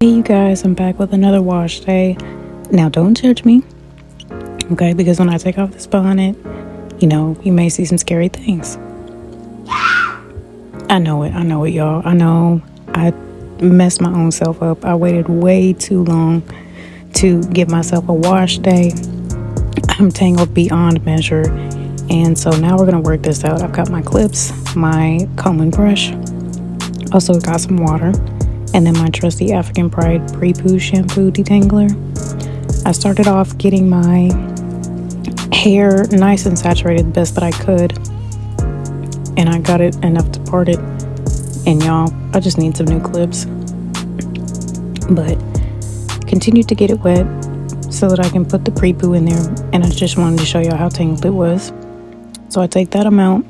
Hey you guys, I'm back with another wash day. Now don't judge me, okay? Because when I take off this bonnet, you may see some scary things. I know it, y'all. I know I messed my own self up. I waited way too long to give myself a wash day. I'm tangled beyond measure. And so now we're gonna work this out. I've got my clips, my comb and brush, also got some water, and then my trusty African Pride Pre-Shampoo detangler. I started off getting my hair nice and saturated the best that I could, and I got it enough to part it. And y'all, I just need some new clips, but continued to get it wet so that I can put the pre-poo in there. And I just wanted to show y'all how tangled it was. So I take that amount,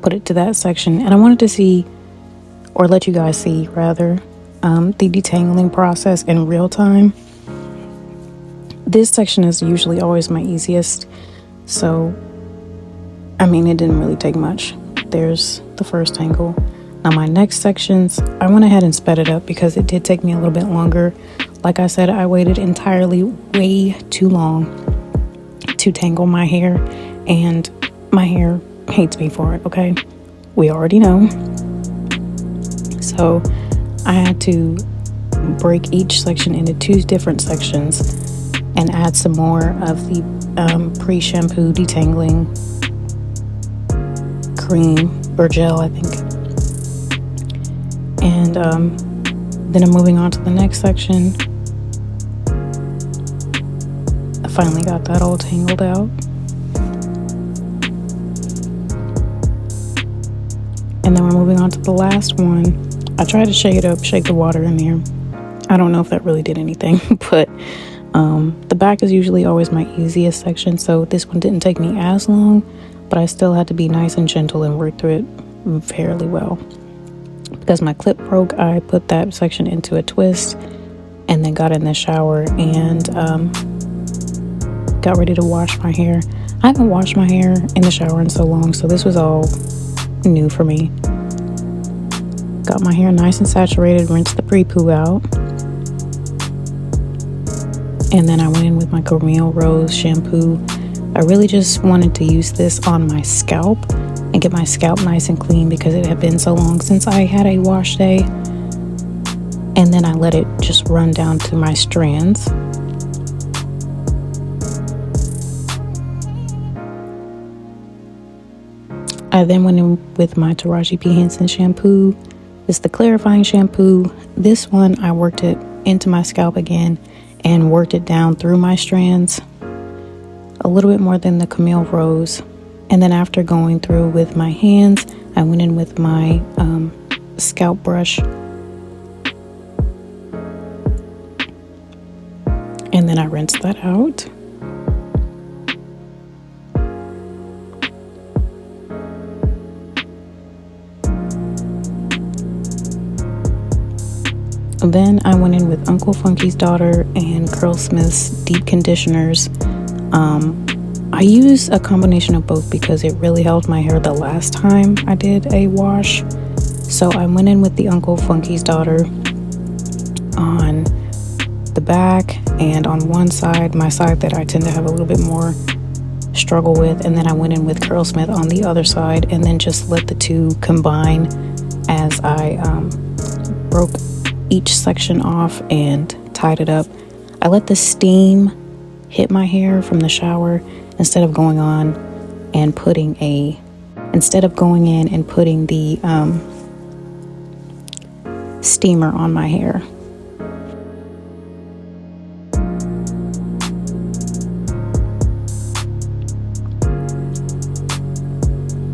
put it to that section, and I wanted to see, or let you guys see rather, the detangling process in real time. This section is usually always my easiest, so it didn't really take much. There's the first tangle. Now my next sections, I went ahead and sped it up because it did take me a little bit longer. Like I said, I waited entirely way too long to tangle my hair, and my hair hates me for it, okay? We already know. So I had to break each section into 2 different sections and add some more of the pre-shampoo detangling cream or gel, I think. And then I'm moving on to the next section. I finally got that all tangled out. And then we're moving on to the last one. I tried to shake it up, shake the water in there. I don't know if that really did anything, but the back is usually always my easiest section, so this one didn't take me as long, but I still had to be nice and gentle and work through it fairly well. Because my clip broke, I put that section into a twist and then got in the shower and got ready to wash my hair. I haven't washed my hair in the shower in so long, so this was all new for me. Got my hair nice and saturated, rinsed the pre-poo out. And then I went in with my Camille Rose shampoo. I really just wanted to use this on my scalp and get my scalp nice and clean because it had been so long since I had a wash day. And then I let it just run down to my strands. I then went in with my Taraji P. Henson shampoo. It's the clarifying shampoo. This one, I worked it into my scalp again and worked it down through my strands a little bit more than the Camille Rose. And then after going through with my hands, I went in with my scalp brush. And then I rinsed that out. Then I went in with Uncle Funky's Daughter and Curlsmith's deep conditioners. I use a combination of both because it really helped my hair the last time I did a wash. So I went in with the Uncle Funky's Daughter on the back and on one side, my side that I tend to have a little bit more struggle with, and then I went in with Curlsmith on the other side and then just let the two combine as I broke each section off and tied it up. I let the steam hit my hair from the shower instead of going in and putting the steamer on my hair.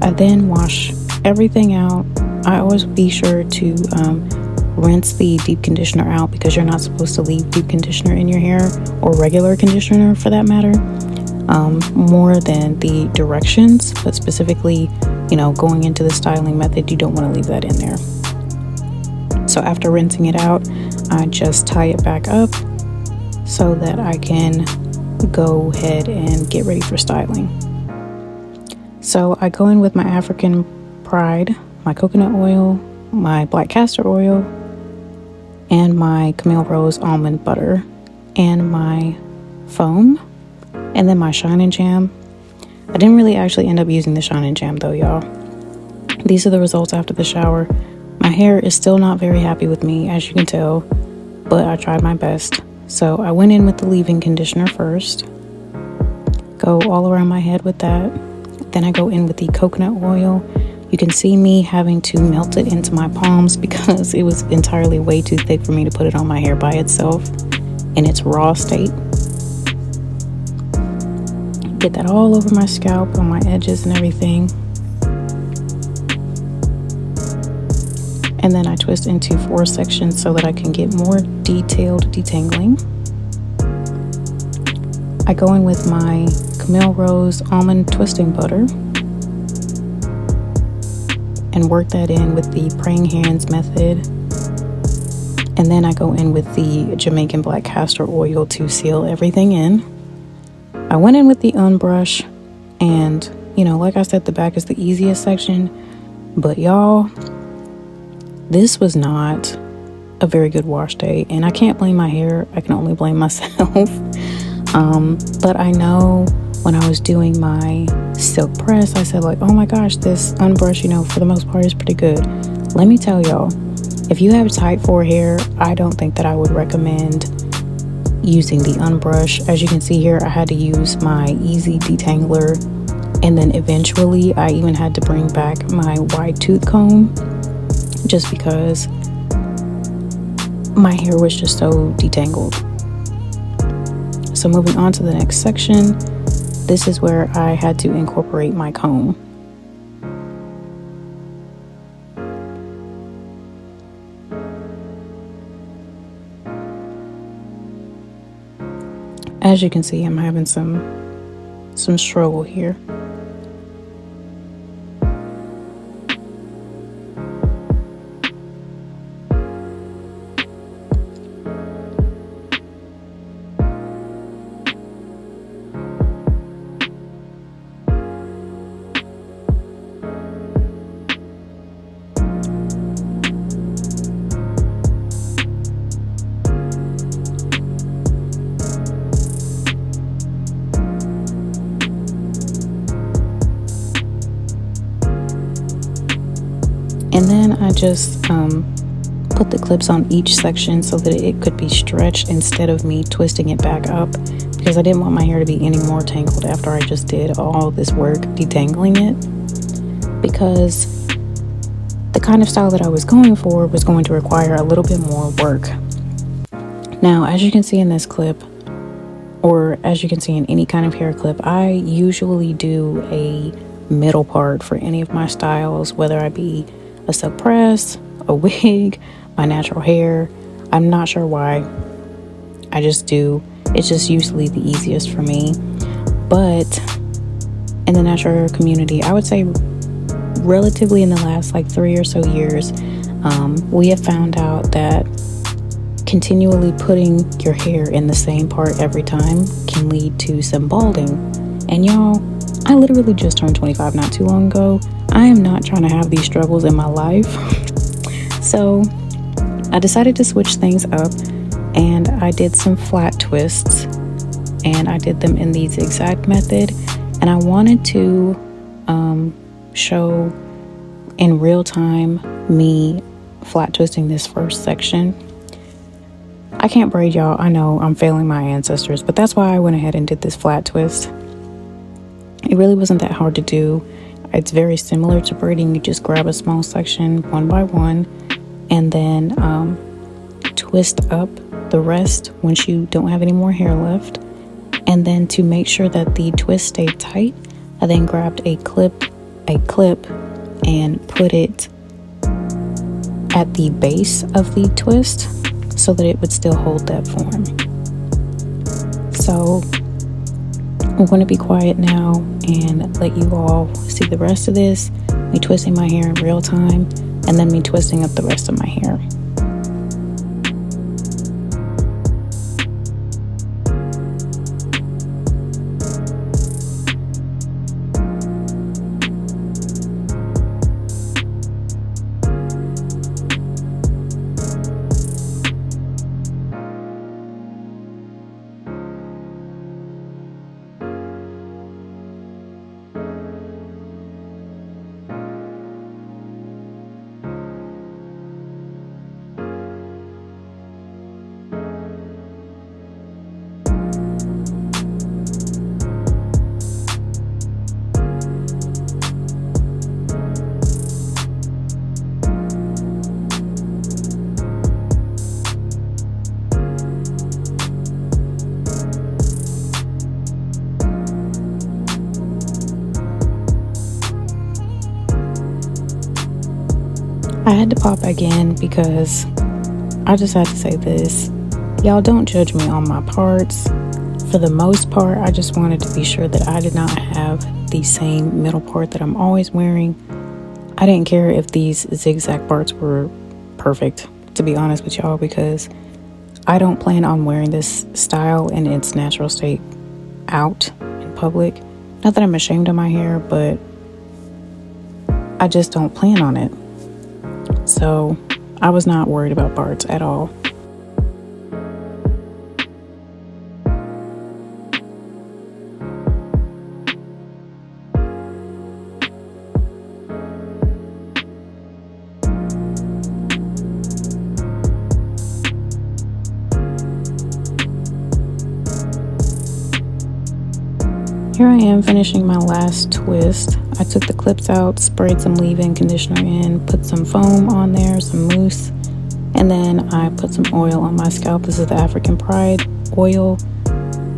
I then wash everything out. I always be sure to rinse the deep conditioner out because you're not supposed to leave deep conditioner in your hair, or regular conditioner for that matter, more than the directions. But specifically, going into the styling method, you don't want to leave that in there. So after rinsing it out, I just tie it back up so that I can go ahead and get ready for styling. So I go in with my African Pride, my coconut oil, my black castor oil, and my Camille Rose almond butter, and my foam, and then my Shine and Jam. I didn't really actually end up using the Shine and Jam though, y'all. These are the results after the shower. My hair is still not very happy with me, as you can tell, but I tried my best. So I went in with the leave-in conditioner first. Go all around my head with that. Then I go in with the coconut oil. You can see me having to melt it into my palms because it was entirely way too thick for me to put it on my hair by itself in its raw state. Get that all over my scalp, on my edges and everything. And then I twist into 4 sections so that I can get more detailed detangling. I go in with my Camille Rose almond twisting butter and work that in with the praying hands method. And then I go in with the Jamaican black castor oil to seal everything in. I went in with the unbrush, and like I said, the back is the easiest section, but y'all, this was not a very good wash day, and I can't blame my hair. I can only blame myself. But I know when I was doing my silk press, I said like, oh my gosh, this unbrush, for the most part is pretty good. Let me tell y'all, if you have tight forehair, I don't think that I would recommend using the unbrush. As you can see here, I had to use my easy detangler, and then eventually I even had to bring back my wide tooth comb just because my hair was just so detangled. So moving on to the next section, this is where I had to incorporate my comb. As you can see, I'm having some struggle here. And then I just put the clips on each section so that it could be stretched instead of me twisting it back up, because I didn't want my hair to be any more tangled after I just did all this work detangling it, because the kind of style that I was going for was going to require a little bit more work. Now, as you can see in this clip, or as you can see in any kind of hair clip, I usually do a middle part for any of my styles, whether I be a silk press, a wig, my natural hair. I'm not sure why. I just do. It's just usually the easiest for me. But in the natural hair community, I would say relatively in the last 3 or so years, we have found out that continually putting your hair in the same part every time can lead to some balding. And y'all, I literally just turned 25 not too long ago. I am not trying to have these struggles in my life. So I decided to switch things up, and I did some flat twists, and I did them in the zigzag method. And I wanted to show in real time me flat twisting this first section. I can't braid, y'all. I know I'm failing my ancestors, but that's why I went ahead and did this flat twist. It really wasn't that hard to do. It's very similar to braiding. You just grab a small section one by one, and then twist up the rest once you don't have any more hair left. And then to make sure that the twist stayed tight, I then grabbed a clip and put it at the base of the twist so that it would still hold that form. So I'm going to be quiet now and let you all see the rest of this, me twisting my hair in real time, and then me twisting up the rest of my hair. I had to pop back in because I just had to say this. Y'all don't judge me on my parts. For the most part, I just wanted to be sure that I did not have the same middle part that I'm always wearing. I didn't care if these zigzag parts were perfect, to be honest with y'all, because I don't plan on wearing this style in its natural state out in public. Not that I'm ashamed of my hair, but I just don't plan on it. So I was not worried about parts at all. Here I am finishing my last twist. I took the clips out, sprayed some leave-in conditioner in, put some foam on there, some mousse, and then I put some oil on my scalp. This is the African Pride oil.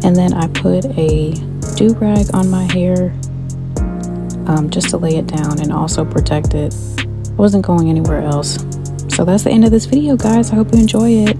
And then I put a do-rag on my hair just to lay it down and also protect it. I wasn't going anywhere else. So that's the end of this video, guys. I hope you enjoy it.